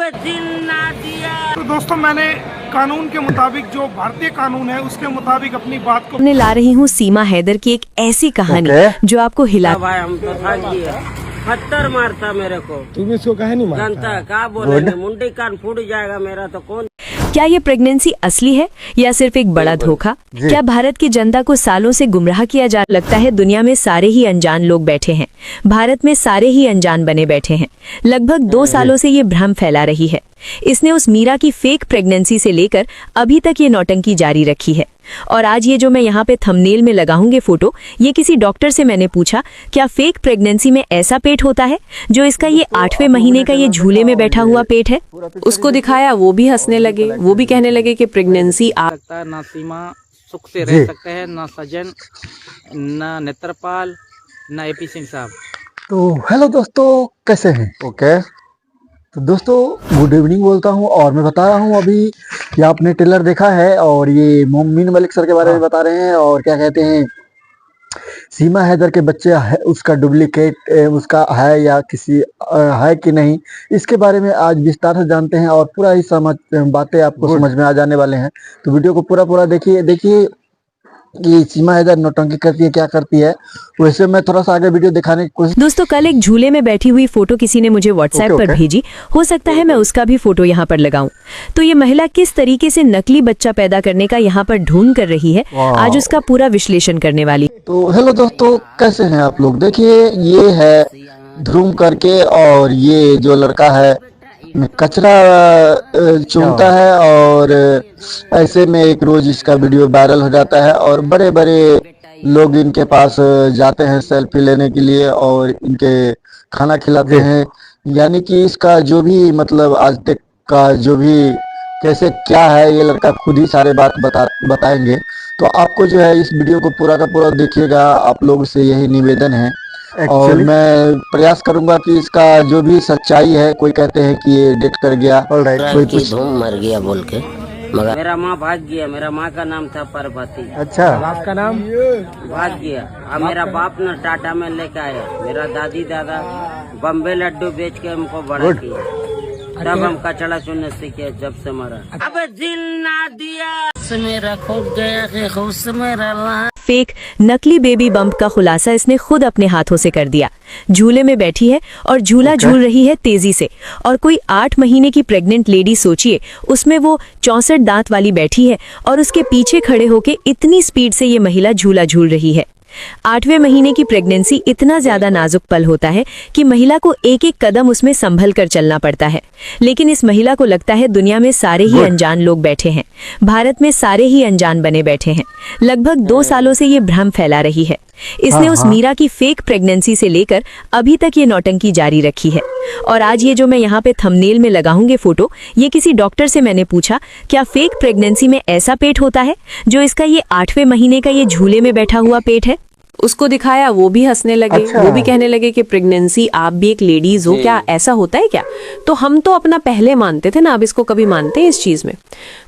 तो दोस्तों मैंने कानून के मुताबिक जो भारतीय कानून है उसके मुताबिक अपनी बात को ला रही हूँ सीमा हैदर की एक ऐसी कहानी जो आपको हिला। भाई हम तो थक गए, पत्थर मारता मेरे को। तुम इसको कहे नहीं मानता? जनता क्या बोलेंगे, मुंडी कान फूट जाएगा मेरा तो कौन। क्या ये प्रेगनेंसी असली है या सिर्फ एक बड़ा धोखा? क्या भारत की जनता को सालों से गुमराह किया जा लगता है दुनिया में सारे ही अनजान लोग बैठे हैं, भारत में सारे ही अनजान बने बैठे हैं। लगभग 2 सालों से ये भ्रम फैला रही है। इसने उस मीरा की फेक प्रेगनेंसी से लेकर अभी तक ये नौटंकी जारी रखी है। और आज ये जो मैं यहाँ पे थंबनेल में लगाऊंगे फोटो, ये किसी डॉक्टर से मैंने पूछा क्या फेक प्रेगनेंसी में ऐसा पेट होता है जो इसका ये 8वें महीने का ये झूले में बैठा हुआ पेट है। उसको दिखाया, वो भी हंसने लगे, वो भी कहने लगे कि प्रेगनेंसी आ सकता है। ना सीमा सुख से रह सकते हैं, ना सजन, ना नेत्रपाल, ना एपी सिंह साहब। तो हेलो दोस्तों, कैसे हैं? ओके तो दोस्तों गुड इवनिंग बोलता हूं और मैं बता रहा हूं अभी ये आपने ट्रेलर देखा है और ये मोमिन मलिक सर के बारे में बता रहे हैं और क्या कहते हैं सीमा हैदर के बच्चे है, उसका डुप्लीकेट उसका है या किसी है कि नहीं, इसके बारे में आज विस्तार से जानते हैं और पूरा ही बातें आपको समझ में आ जाने वाले हैं। तो वीडियो को पूरा देखिए कि सीमा हैदर नौटंकी करती है, क्या करती है। वैसे मैं थोड़ा सा आगे वीडियो दिखाने की कोशिश। दोस्तों कल एक झूले में बैठी हुई फोटो किसी ने मुझे व्हाट्सएप पर भेजी, हो सकता है मैं उसका भी फोटो यहाँ पर लगाऊं। तो ये महिला किस तरीके से नकली बच्चा पैदा करने का यहाँ पर ढूंढ कर रही है, आज उसका पूरा विश्लेषण करने वाली। तो हेलो दोस्तों, कैसे हैं आप लोग? देखिए ये है ध्रुव करके और ये जो लड़का है कचरा चुनता है और ऐसे में एक रोज इसका वीडियो वायरल हो जाता है और बड़े बड़े लोग इनके पास जाते हैं सेल्फी लेने के लिए और इनके खाना खिलाते हैं। यानी कि इसका जो भी मतलब आज तक का जो भी कैसे क्या है ये लड़का खुद ही सारे बात बताएंगे। तो आपको जो है इस वीडियो को पूरा का पूरा देखिएगा, आप लोगों से यही निवेदन है। और मैं प्रयास करूंगा कि इसका जो भी सच्चाई है, कोई कहते हैं कि ये डेट कर गया, कोई कुछ धूम मर गया बोल के, मगर मेरा माँ भाग गया। मेरा माँ का नाम था पार्वती। अच्छा, बाप का नाम भाग गया। अब मेरा बाप न टाटा में लेके आया, मेरा दादी दादा बम्बे लड्डू बेच के हमको बड़ा किया। तब हम कचड़ा चुनने सीखे जब से मरा। अब दिल ना दिया मेरा खो गया कि खुश मेरा। फेक नकली बेबी बम्प का खुलासा इसने खुद अपने हाथों से कर दिया। झूले में बैठी है और झूला झूल रही है तेजी से, और कोई 8 महीने की प्रेग्नेंट लेडी सोचिए, उसमें वो 64 दांत वाली बैठी है और उसके पीछे खड़े होके इतनी स्पीड से ये महिला झूला झूल रही है। 8वें महीने की प्रेगनेंसी इतना ज्यादा नाजुक पल होता है कि महिला को एक एक कदम उसमें संभल कर चलना पड़ता है। लेकिन इस महिला को लगता है दुनिया में सारे ही अनजान लोग बैठे हैं, भारत में सारे ही अनजान बने बैठे हैं। लगभग 2 सालों से ये भ्रम फैला रही है। इसने उस मीरा की फेक प्रेगनेंसी से लेकर अभी तक ये नौटंकी जारी रखी है। और आज ये जो मैं यहाँ पे थंबनेल में लगाऊंगे फोटो, ये किसी डॉक्टर से मैंने पूछा क्या फेक प्रेगनेंसी में ऐसा पेट होता है जो इसका ये 8वें महीने का ये झूले में बैठा हुआ पेट है। उसको दिखाया, वो भी हंसने लगे। अच्छा। वो भी कहने लगे कि प्रेगनेंसी, आप भी एक लेडीज हो, क्या ऐसा होता है क्या? तो हम तो अपना पहले मानते थे ना, अब इसको कभी मानते हैं इस चीज में?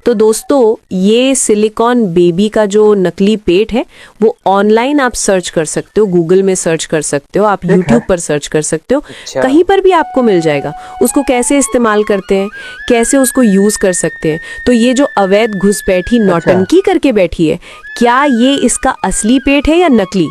तो दोस्तों ये सिलिकॉन बेबी का जो नकली पेट है वो ऑनलाइन आप सर्च कर सकते हो, गूगल में सर्च कर सकते हो, आप यूट्यूब पर सर्च कर सकते हो। अच्छा। कहीं पर भी आपको मिल जाएगा। उसको कैसे इस्तेमाल करते हैं, कैसे उसको यूज कर सकते हैं। तो ये जो अवैध घुसपैठी नौटंकी करके बैठी है, क्या ये इसका असली पेट है या नकली?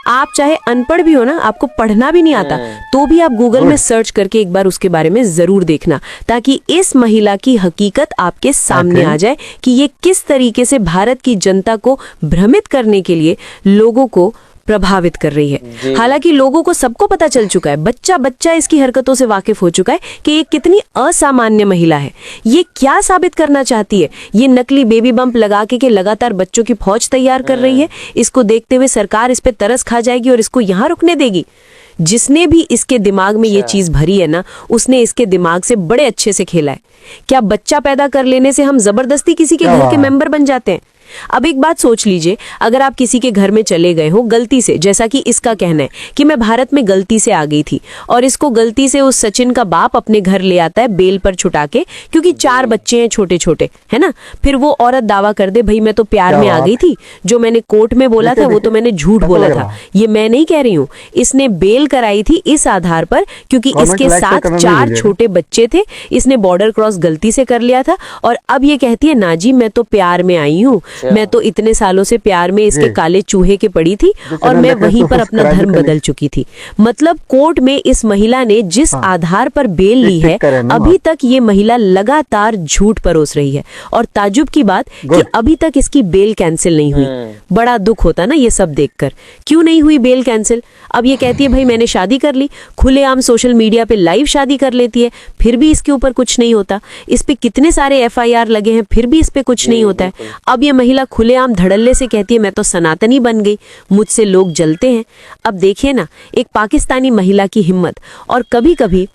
आप चाहे अनपढ़ भी हो ना, आपको पढ़ना भी नहीं आता, तो भी आप गूगल में सर्च करके एक बार उसके बारे में जरूर देखना, ताकि इस महिला की हकीकत आपके सामने आ जाए कि ये किस तरीके से भारत की जनता को भ्रमित करने के लिए लोगों को प्रभावित कर रही है। हालांकि लोगों को सबको पता चल चुका है, बच्चा बच्चा इसकी हरकतों से वाकिफ हो चुका है कि ये कितनी असामान्य महिला है। ये क्या साबित करना चाहती है? ये नकली बेबी बम्प लगा के लगातार बच्चों की फौज तैयार कर रही है। इसको देखते हुए सरकार इस पे तरस खा जाएगी और इसको यहाँ रुकने देगी। जिसने भी इसके दिमाग में ये चीज भरी है ना, उसने इसके दिमाग से बड़े अच्छे से खेला है। क्या बच्चा पैदा कर लेने से हम जबरदस्ती किसी के घर के मेंबर बन जाते हैं? अब एक बात सोच लीजिए, अगर आप किसी के घर में चले गए हो गलती से, जैसा कि इसका कहना है कि मैं भारत में गलती से आ गई थी, और इसको गलती से उस सचिन का बाप अपने घर ले आता है बेल पर छुटा के, क्योंकि 4 बच्चे हैं छोटे छोटे, है ना। फिर वो औरत दावा कर दे भाई मैं तो प्यार में आ गई थी, जो मैंने कोर्ट में बोला था वो तो मैंने झूठ बोला था। ये मैं नहीं कह रही हूँ, इसने बेल कराई थी इस आधार पर क्योंकि इसके साथ 4 छोटे बच्चे थे, इसने बॉर्डर क्रॉस गलती से कर लिया था, और अब ये कहती है ना जी मैं तो प्यार में आई हूँ, मैं तो इतने सालों से प्यार में इसके काले चूहे के पड़ी थी और मैं वहीं पर अपना धर्म बदल चुकी थी। मतलब कोर्ट में इस महिला ने जिस आधार पर बेल ली है, अभी तक ये महिला लगातार झूठ परोस रही है, और ताजुब की बात कि अभी तक इसकी बेल कैंसिल नहीं हुई। बड़ा दुख होता ना ये सब देखकर, क्यों नहीं हुई बेल कैंसिल। अब ये कहती है भाई मैंने शादी कर ली, खुलेआम सोशल मीडिया पे लाइव शादी कर लेती है, फिर भी इसके ऊपर कुछ नहीं होता। इस पे कितने सारे FIR लगे हैं, फिर भी इस पे कुछ नहीं होता है। अब ये महिला खुलेआम धड़ल्ले से कहती है मैं तो सनातनी बन गई, मुझसे लोग जलते हैं। अब देखिए ना, एक पाकिस्तानी महिला की हिम्मत, और कभी कभी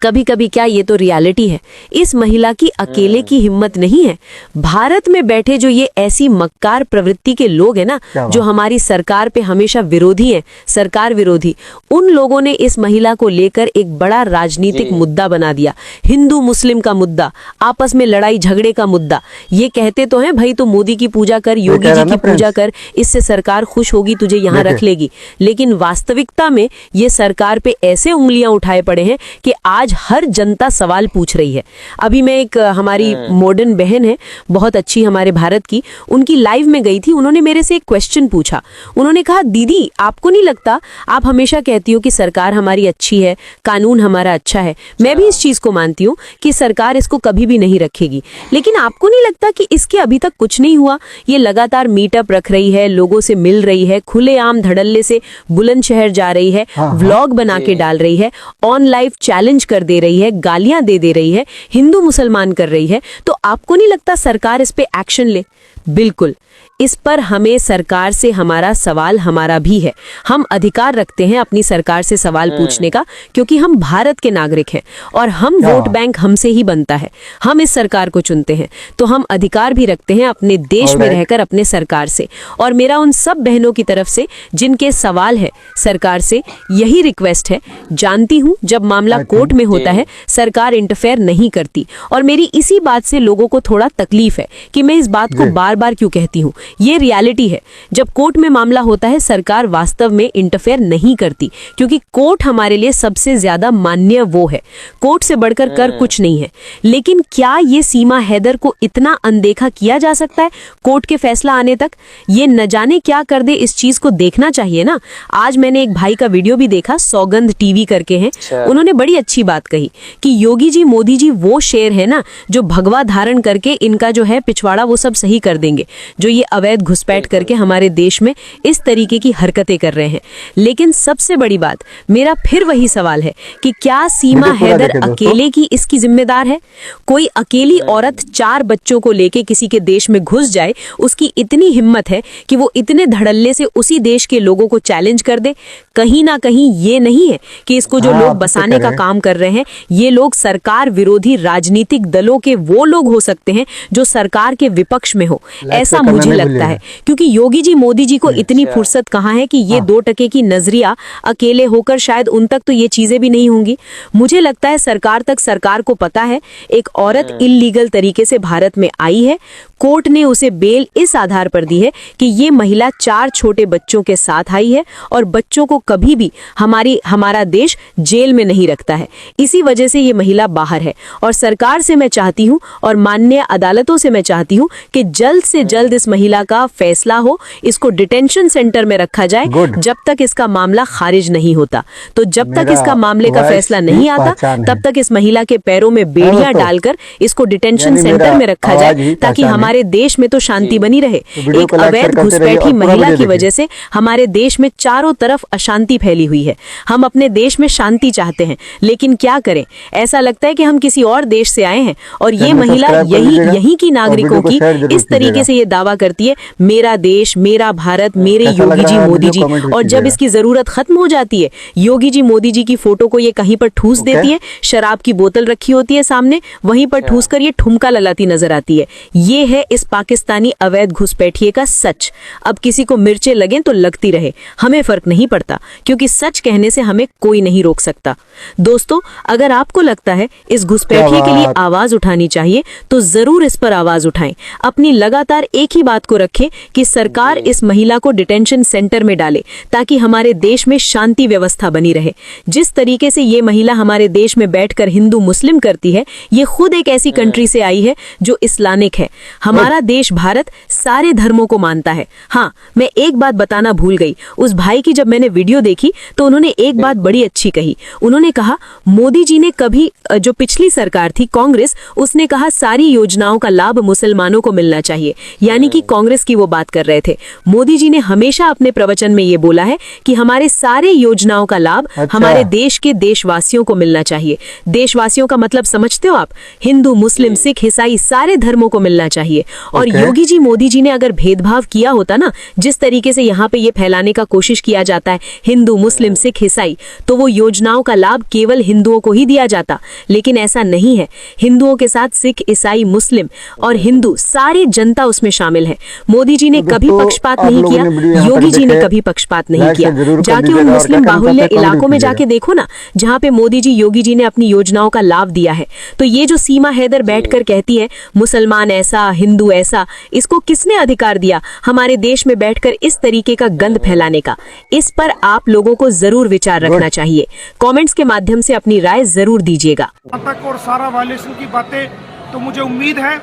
कभी कभी क्या ये तो रियलिटी है, इस महिला की अकेले की हिम्मत नहीं है। भारत में बैठे जो ये ऐसी मक्कार प्रवृत्ति के लोग हैं ना, जो हमारी सरकार पे हमेशा विरोधी हैं, सरकार विरोधी, उन लोगों ने इस महिला को लेकर एक बड़ा राजनीतिक मुद्दा बना दिया, हिंदू मुस्लिम का मुद्दा, आपस में लड़ाई झगड़े का मुद्दा। ये कहते तो हैं भाई तो मोदी की पूजा कर, योगी जी की पूजा कर, इससे सरकार खुश होगी, तुझे यहाँ रख लेगी, लेकिन वास्तविकता में ये सरकार पे ऐसे उंगलियां उठाए पड़े हैं कि आज हर जनता सवाल पूछ रही है। अभी मैं एक हमारी मॉडर्न बहन है, बहुत अच्छी हमारे भारत की, उनकी लाइव में गई थी, उन्होंने मेरे से एक क्वेश्चन पूछा। उन्होंने कहा दीदी आपको नहीं लगता, आप हमेशा कहती हो कि सरकार हमारी अच्छी है, कानून हमारा अच्छा है, मैं भी इस चीज को मानती हूँ कि सरकार इसको कभी भी नहीं रखेगी, लेकिन आपको नहीं लगता कि इसके अभी तक कुछ नहीं हुआ? ये लगातार मीटअप रख रही है, लोगों से मिल रही है, खुलेआम धड़ल्ले से बुलंदशहर जा रही है, व्लॉग बना के डाल रही है, ऑन लाइव चैलेंज कर दे रही है, गालियां दे रही है, हिंदू मुसलमान कर रही है, तो आपको नहीं लगता सरकार इस पे एक्शन ले? बिल्कुल, इस पर हमें सरकार से हमारा सवाल हमारा भी है। हम अधिकार रखते हैं अपनी सरकार से सवाल पूछने का, क्योंकि हम भारत के नागरिक हैं और हम वोट बैंक हमसे ही बनता है, हम इस सरकार को चुनते हैं, तो हम अधिकार भी रखते हैं अपने देश में रहकर अपने सरकार से। और मेरा उन सब बहनों की तरफ से जिनके सवाल है सरकार से, यही रिक्वेस्ट है, जानती हूं जब मामला कोर्ट में होता है सरकार इंटरफेयर नहीं करती, और मेरी इसी बात से लोगों को थोड़ा तकलीफ है कि मैं इस बात को बार बार क्यों कहती हूँ। ये रियलिटी है, जब कोर्ट में मामला होता है सरकार वास्तव में इंटरफेयर नहीं करती, क्योंकि कोर्ट हमारे लिए सबसे ज्यादा मान्य वो है, कोर्ट से बढ़कर कर कुछ नहीं है। लेकिन क्या ये सीमा हैदर को इतना अनदेखा किया जा सकता है कोर्ट के फैसला आने तक? ये न जाने क्या कर दे, इस चीज को देखना चाहिए ना। आज मैंने एक भाई का वीडियो भी देखा, सौगंध टीवी करके हैं, उन्होंने बड़ी अच्छी बात कही कि योगी जी मोदी जी वो शेर है ना जो भगवा धारण करके इनका जो है पिछवाड़ा वो सब सही कर देंगे, जो ये अवैध घुसपैठ करके हमारे देश में इस तरीके की हरकतें कर रहे हैं। लेकिन सबसे बड़ी बात, मेरा फिर वही सवाल है कि क्या सीमा हैदर अकेले की इसकी जिम्मेदार है? कोई अकेली औरत 4 बच्चों को लेके किसी के देश में घुस जाए, उसकी इतनी हिम्मत है कि वो इतने धड़ल्ले से उसी देश के लोगों को चैलेंज कर दे? कहीं ना कहीं ये नहीं है कि इसको जो लोग बसाने का काम कर रहे हैं, ये लोग सरकार विरोधी राजनीतिक दलों के वो लोग हो सकते हैं जो सरकार के विपक्ष में हो, ऐसा मुझे लगता है। क्योंकि योगी जी मोदी जी को इतनी फुर्सत कहाँ है कि ये 2 टके की नजरिया अकेले होकर शायद उन तक तो ये चीजें भी नहीं होंगी। मुझे लगता है सरकार को पता है एक औरत इल्लीगल तरीके से भारत में आई है, कोर्ट ने उसे बेल इस आधार पर दी है कि ये महिला 4 छोटे बच्चों के साथ आई है और बच्चों को कभी भी हमारा देश जेल में नहीं रखता है, इसी वजह से ये महिला बाहर है। और सरकार से मैं चाहती हूँ और माननीय अदालतों से मैं चाहती हूँ कि जल्द से जल्द इस महिला का फैसला हो, इसको डिटेंशन सेंटर में रखा जाए जब तक इसका मामला खारिज नहीं होता। तो जब तक इसका मामले का फैसला नहीं आता तब तक इस महिला के पैरों में बेड़ियां डालकर इसको डिटेंशन सेंटर में रखा जाए, ताकि हमारे देश में तो शांति बनी रहे। एक अवैध घुसपैठी महिला की वजह से हमारे देश में चारों तरफ अशांति फैली हुई है। हम अपने देश में शांति चाहते हैं, लेकिन क्या करें, ऐसा लगता है कि हम किसी और देश से आए हैं और ये महिला यही की नागरिकों की इस तरीके तरीके से ये दावा करती है, मेरा देश, मेरा भारत, मेरे कैसा लग योगी जी, रहा है मोदी वीडियो? जी, कमेंट भी और जब कीजिएगा। इसकी जरूरत खत्म हो जाती है, योगी जी, मोदी जी की फोटो को ये कहीं पर ठूस ओके। देती है, शराब की बोतल रखी होती है सामने, वहीं पर ठूस कर ये ठुमका ललाती नजर आती है। ये है इस पाकिस्तानी अवैध घुसपैठिए का सच। अब किसी को मिर्चें लगें तो लगती रहे, हमें फर्क नहीं पड़ता, क्योंकि सच कहने से हमें कोई नहीं रोक सकता। दोस्तों, अगर आपको लगता है इस घुसपैठिए के लिए बात। आवाज उठानी चाहिए तो जरूर इस पर आवाज उठाएं। अपनी लगातार एक ही बात को रखें कि सरकार इस महिला को डिटेंशन सेंटर में डाले, ताकि हमारे देश में शांति व्यवस्था बनी रहे। जिस तरीके से ये महिला हमारे देश में बैठकर हिंदू मुस्लिम करती है, ये खुद एक ऐसी कंट्री से आई है जो इस्लामिक है। हमारा देश भारत सारे धर्मों को मानता है। हाँ, मैं एक बात बताना भूल गई। उस भाई की जब मैंने वीडियो देखी तो उन्होंने एक बात बड़ी अच्छी कही। उन्होंने कहा, मोदी जी ने कभी, जो पिछली सरकार थी कांग्रेस, उसने कहा सारी योजनाओं का लाभ मुसलमानों को मिलना चाहिए, यानी कि कांग्रेस की वो बात कर रहे थे। मोदी जी ने हमेशा अपने प्रवचन में ये बोला है कि हमारे सारे योजनाओं का लाभ अच्छा। हमारे देश के देशवासियों को मिलना चाहिए। देशवासियों का मतलब समझते हो आप? हिंदू, मुस्लिम, सिख, ईसाई सारे धर्मों को मिलना चाहिए। और ओके। योगी जी, मोदी जी ने अगर भेदभाव किया होता ना, जिस तरीके से यहाँ पे ये फैलाने का कोशिश किया जाता है, हिंदू, मुस्लिम, सिख, ईसाई, तो वो योजनाओं का लाभ केवल हिंदुओं को ही दिया जाता। लेकिन ऐसा नहीं है। हिंदुओं के साथ सिख, ईसाई, मुस्लिम और हिंदू सारी जनता उसमें शामिल है। मोदी जी ने तो कभी दोस्तों, पक्षपात आप नहीं लोगों किया, ने वीडियो यहाँ योगी तक जी ने देखे, कभी पक्षपात नहीं लाइक से किया। जरूर कर जाके दीजिएगा उन और मुस्लिम क्या करना बाहुल्य चाहते हैं इलाकों में कमेंट जाके कीजिएगा। देखो ना, जहाँ पे मोदी जी, योगी जी ने अपनी योजनाओं का लाभ दिया है। तो ये जो सीमा हैदर बैठकर कहती है मुसलमान ऐसा, हिंदू ऐसा, इसको किसने अधिकार दिया हमारे देश में बैठकर इस तरीके का गंद फैलाने का? इस पर आप लोगों को जरूर विचार रखना चाहिए। कमेंट्स के माध्यम से अपनी राय जरूर दीजिएगा। तक और सारा वायलेशन की बातें, तो मुझे उम्मीद है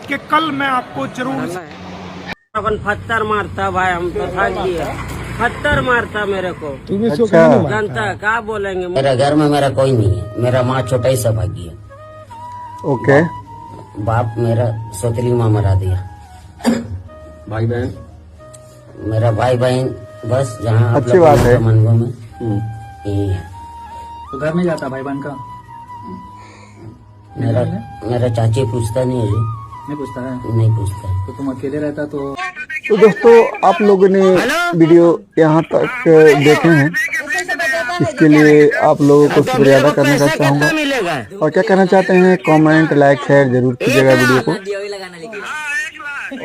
कि कल मैं आपको जरूर अपन पत्थर मारता भाई, हम तो थक गए। पत्थर मारता मेरे को, अच्छा। जानता है क्या बोलेंगे। मेरे घर में मेरा कोई नहीं है, मेरा माँ छोटा ही सा भागी है। ओके। बाप मेरा सौतेली माँ मरा दिया। भाई बहन मेरा भाई बहन बस जहाँ आप अच्छी लोग बात है। मनगो में यही है। तो घर में जाता भाई बहन का मेरा मेरा चाची पूछता नहीं है जी, नहीं पूछता है। नहीं पूछता है। तो तुम अकेले रहता तो तो दोस्तों, आप लोगों ने वीडियो यहाँ तक देखे हैं, इसके लिए आप लोगों को शुक्रिया अदा करना चाहूँगा। मिलेगा और क्या कहना चाहते हैं, कमेंट, लाइक, शेयर जरूर कीजिएगा वीडियो को,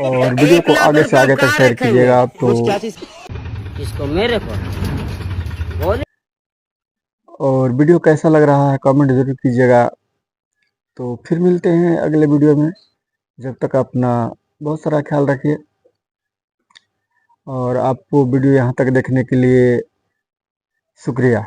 और वीडियो को आगे से आगे तक शेयर कीजिएगा। तो इसको मेरे को बोले और वीडियो कैसा लग रहा है कमेंट जरूर कीजिएगा। तो फिर मिलते हैं अगले वीडियो में। जब तक अपना बहुत सारा ख्याल रखिए, और आपको वीडियो यहाँ तक देखने के लिए शुक्रिया।